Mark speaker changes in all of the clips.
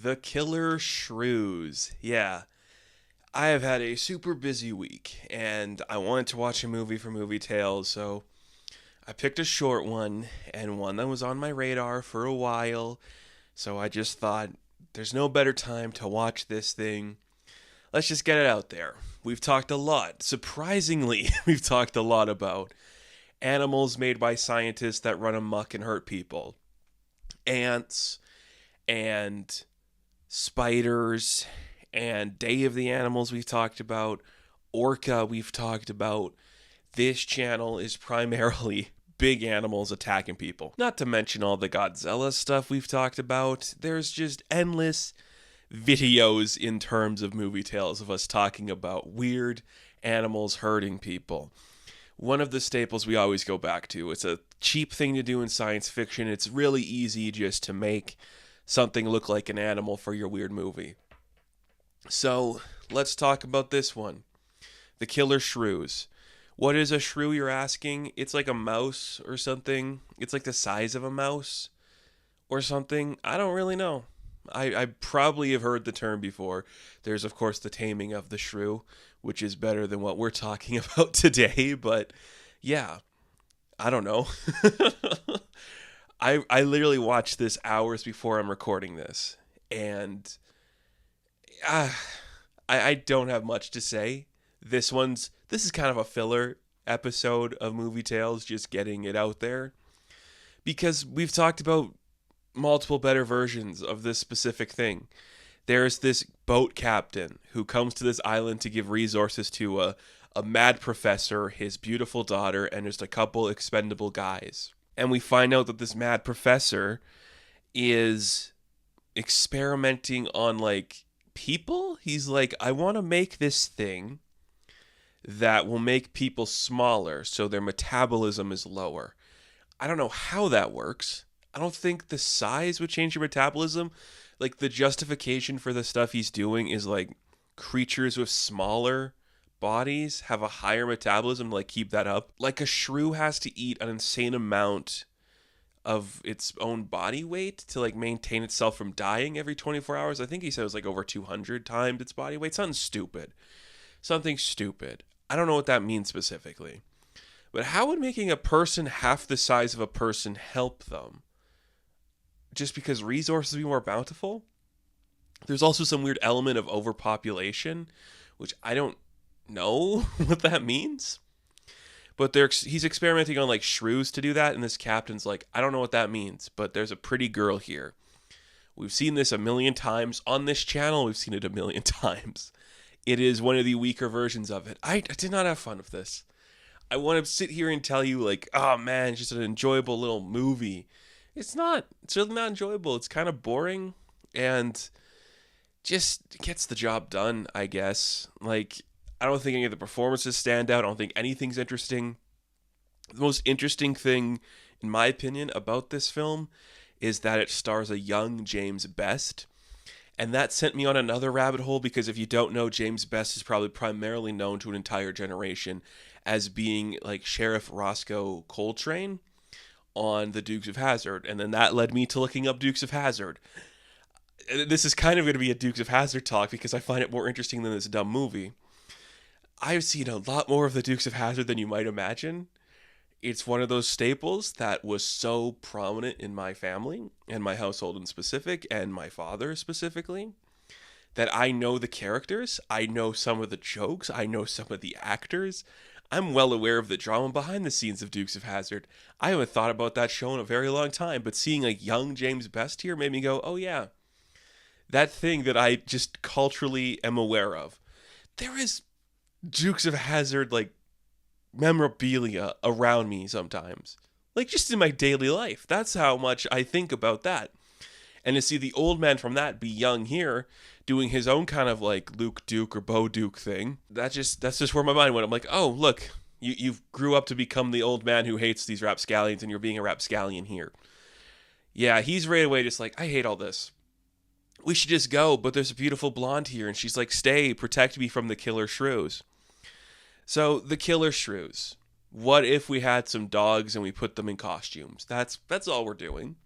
Speaker 1: The Killer Shrews. Yeah, I have had a super busy week and I wanted to watch a movie for Movie Tales, so I picked a short one and one that was on my radar for a while. So I just thought there's no better time to watch this thing. Let's just get it out there. We've talked a lot, surprisingly, we've talked a lot about animals made by scientists that run amok and hurt people. Ants and spiders and Day of the Animals we've talked about, Orca we've talked about. This channel is primarily big animals attacking people. Not to mention all the Godzilla stuff we've talked about. There's just endless videos in terms of movie tales of us talking about weird animals hurting people. One of the staples we always go back to. It's a cheap thing to do in science fiction. It's really easy just to make something look like an animal for your weird movie. So let's talk about this one, the Killer Shrews. What is a shrew, you're asking? It's like a mouse or something. It's like the size of a mouse or something. I don't really know. I probably have heard the term before. There's, of course, the taming of the shrew, which is better than what we're talking about today. But yeah, I don't know. I literally watched this hours before I'm recording this. And uh, I don't have much to say. This is kind of a filler episode of Movie Tales, just getting it out there. Because we've talked about multiple better versions of this specific thing. There's this boat captain who comes to this island to give resources to a mad professor, his beautiful daughter, and just a couple expendable guys. And we find out that this mad professor is experimenting on like people. He's like, I want to make this thing that will make people smaller so their metabolism is lower. I don't know how that works. I don't think the size would change your metabolism. Like, the justification for the stuff he's doing is like creatures with smaller bodies have a higher metabolism to like keep that up. Like, a shrew has to eat an insane amount of its own body weight to like maintain itself from dying every 24 hours. I think he said it was like over 200 times its body weight. Something stupid. Something stupid. I don't know what that means specifically. But how would making a person half the size of a person help them? Just because resources would be more bountiful? There's also some weird element of overpopulation, which I don't know what that means. But he's experimenting on like shrews to do that, and this captain's like, I don't know what that means, but there's a pretty girl here. We've seen this a million times on this channel. We've seen it a million times. It is one of the weaker versions of it. I did not have fun with this. I want to sit here and tell you like, oh man, it's just an enjoyable little movie. It's not. It's really not enjoyable. It's kind of boring and just gets the job done, I guess. Like, I don't think any of the performances stand out. I don't think anything's interesting. The most interesting thing, in my opinion, about this film is that it stars a young James Best. And that sent me on another rabbit hole because if you don't know, James Best is probably primarily known to an entire generation as being like Sheriff Roscoe Coltrane on the Dukes of Hazzard. And then that led me to looking up Dukes of Hazzard. This is kind of going to be a Dukes of Hazzard talk because I find it more interesting than this dumb movie. I've seen a lot more of the Dukes of Hazzard than you might imagine. It's one of those staples that was so prominent in my family and my household in specific, and my father specifically, that I know the characters, I know some of the jokes, I know some of the actors. I'm well aware of the drama behind the scenes of Dukes of Hazzard. I haven't thought about that show in a very long time, but seeing a young James Best here made me go, oh yeah, that thing that I just culturally am aware of. There is Dukes of Hazzard, like, memorabilia around me sometimes. Like, just in my daily life. That's how much I think about that. And to see the old man from that be young here, doing his own kind of like Luke Duke or Bo Duke thing, that's just where my mind went. I'm like, oh, look, you grew up to become the old man who hates these rapscallions, and you're being a rapscallion here. Yeah, he's right away just like, I hate all this. We should just go, but there's a beautiful blonde here, and she's like, stay, protect me from the killer shrews. So, the killer shrews. What if we had some dogs and we put them in costumes? That's all we're doing.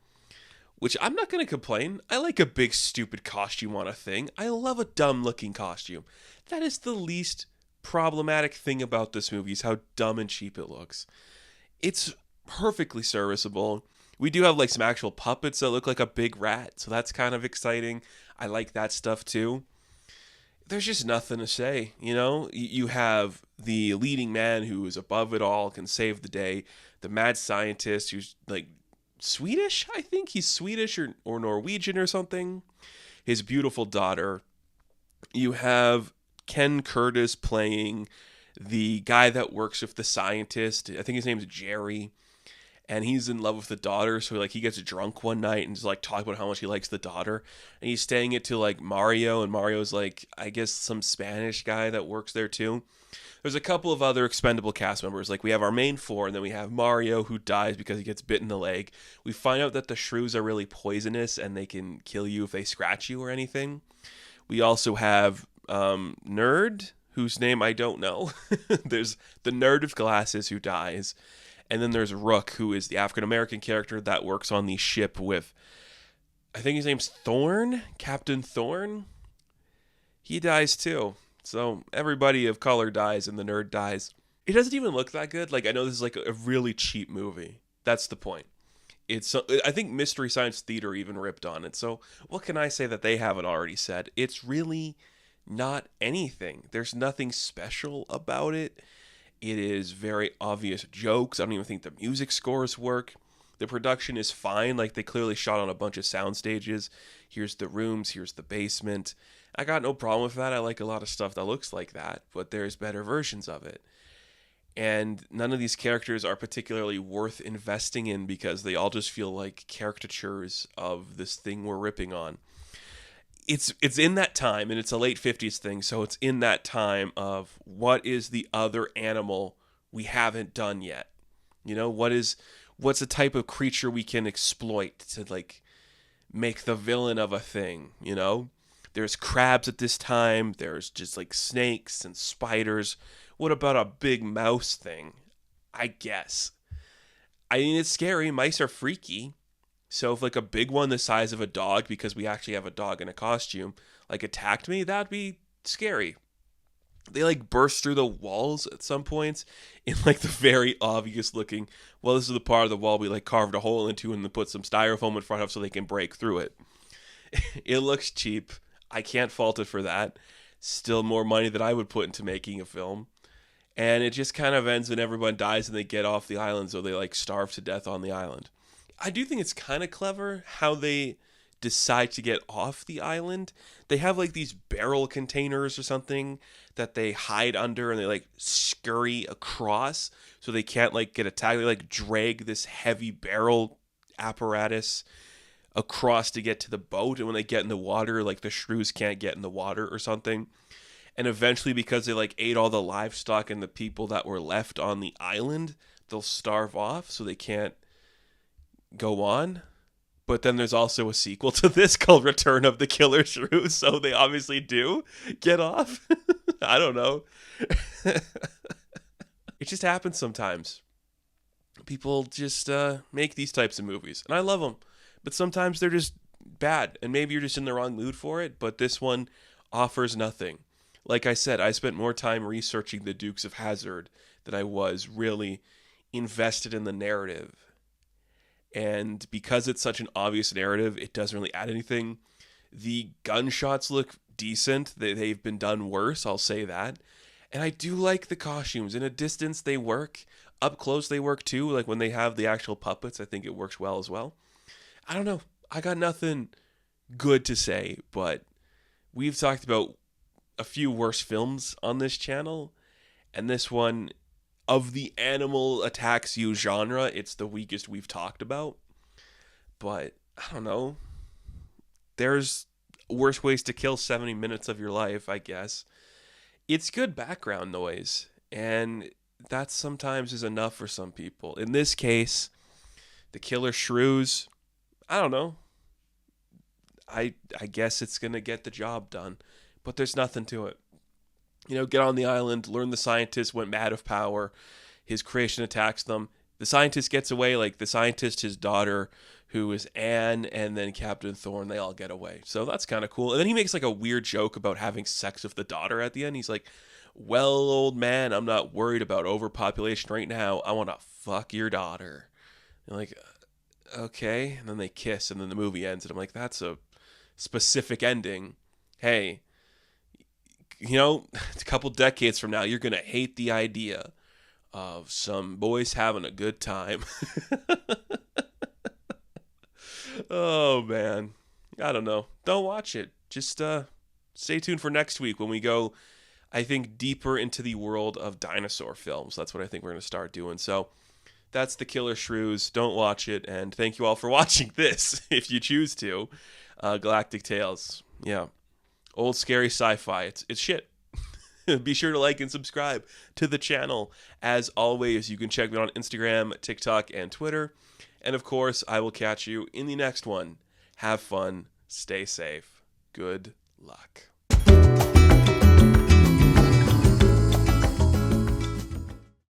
Speaker 1: which I'm not going to complain. I like a big, stupid costume on a thing. I love a dumb-looking costume. That is the least problematic thing about this movie, is how dumb and cheap it looks. It's perfectly serviceable. We do have like some actual puppets that look like a big rat, so that's kind of exciting. I like that stuff too. There's just nothing to say, you know? You have the leading man who is above it all, can save the day, the mad scientist who's like Swedish, I think he's Swedish or Norwegian or something. His beautiful daughter. You have Ken Curtis playing the guy that works with the scientist. I think his name's Jerry. And he's in love with the daughter, so like he gets drunk one night and just like talk about how much he likes the daughter, and he's saying it to like Mario, and Mario's like, I guess, some Spanish guy that works there too. There's a couple of other expendable cast members, like we have our main four, and then we have Mario, who dies because he gets bit in the leg. We find out that the shrews are really poisonous and they can kill you if they scratch you or anything. We also have Nerd, whose name I don't know. There's the nerd with glasses who dies. And then there's Rook, who is the African-American character that works on the ship with, I think his name's Thorn, Captain Thorn. He dies too. So everybody of color dies and the nerd dies. It doesn't even look that good. Like, I know this is like a really cheap movie. That's the point. I think Mystery Science Theater even ripped on it. So what can I say that they haven't already said? It's really not anything. There's nothing special about it. It is very obvious jokes. I don't even think the music scores work. The production is fine. Like, they clearly shot on a bunch of sound stages. Here's the rooms. Here's the basement. I got no problem with that. I like a lot of stuff that looks like that, but there's better versions of it. And none of these characters are particularly worth investing in because they all just feel like caricatures of this thing we're ripping on. It's in that time, and it's a late 50s thing, so it's in that time of what is the other animal we haven't done yet? You know, what's a type of creature we can exploit to like make the villain of a thing, you know? There's crabs at this time, there's just like snakes and spiders. What about a big mouse thing? I guess. I mean, it's scary. Mice are freaky. So if like a big one the size of a dog, because we actually have a dog in a costume, like attacked me, that'd be scary. They like burst through the walls at some points in like the very obvious looking, well, this is the part of the wall we like carved a hole into and then put some styrofoam in front of so they can break through it. It looks cheap. I can't fault it for that. Still more money than I would put into making a film. And it just kind of ends when everyone dies and they get off the island, so they like starve to death on the island. I do think it's kind of clever how they decide to get off the island. They have like these barrel containers or something that they hide under, and they like scurry across so they can't like get attacked. They like drag this heavy barrel apparatus across to get to the boat, and when they get in the water, like the shrews can't get in the water or something. And eventually, because they like ate all the livestock and the people that were left on the island, they'll starve off, so they can't go on. But then there's also a sequel to this called Return of the Killer Shrews, so they obviously do get off. I don't know. It just happens sometimes. People just make these types of movies, and I love them. But sometimes they're just bad, and maybe you're just in the wrong mood for it, but this one offers nothing. Like I said, I spent more time researching the Dukes of Hazzard than I was really invested in the narrative. And because it's such an obvious narrative, it doesn't really add anything. The gunshots look decent. They've been done worse, I'll say that. And I do like the costumes. In a distance, they work. Up close, they work too. Like when they have the actual puppets, I think it works well as well. I don't know. I got nothing good to say, but we've talked about a few worse films on this channel. And this one, of the animal attacks you genre, it's the weakest we've talked about. But I don't know. There's worse ways to kill 70 minutes of your life, I guess. It's good background noise, and that sometimes is enough for some people. In this case, the killer shrews, I don't know. I guess it's going to get the job done, but there's nothing to it. You know, get on the island, learn the scientist went mad of power, his creation attacks them. the scientist gets away, like the scientist, his daughter, who is Anne, and then Captain Thorne, they all get away. So that's kind of cool. And then he makes like a weird joke about having sex with the daughter at the end. He's like, well, old man, I'm not worried about overpopulation right now. I want to fuck your daughter. And like, okay. And then they kiss, and then the movie ends. And I'm like, that's a specific ending. Hey, a couple decades from now, you're going to hate the idea of some boys having a good time. Oh, man. I don't know. Don't watch it. Just stay tuned for next week when we go, I think, deeper into the world of dinosaur films. That's what I think we're going to start doing. So that's The Killer Shrews. Don't watch it. And thank you all for watching this, if you choose to. Galactic Tales. Yeah. Old scary sci-fi. It's shit. Be sure to like and subscribe to the channel. As always, you can check me out on Instagram, TikTok, and Twitter. And of course, I will catch you in the next one. Have fun. Stay safe. Good luck.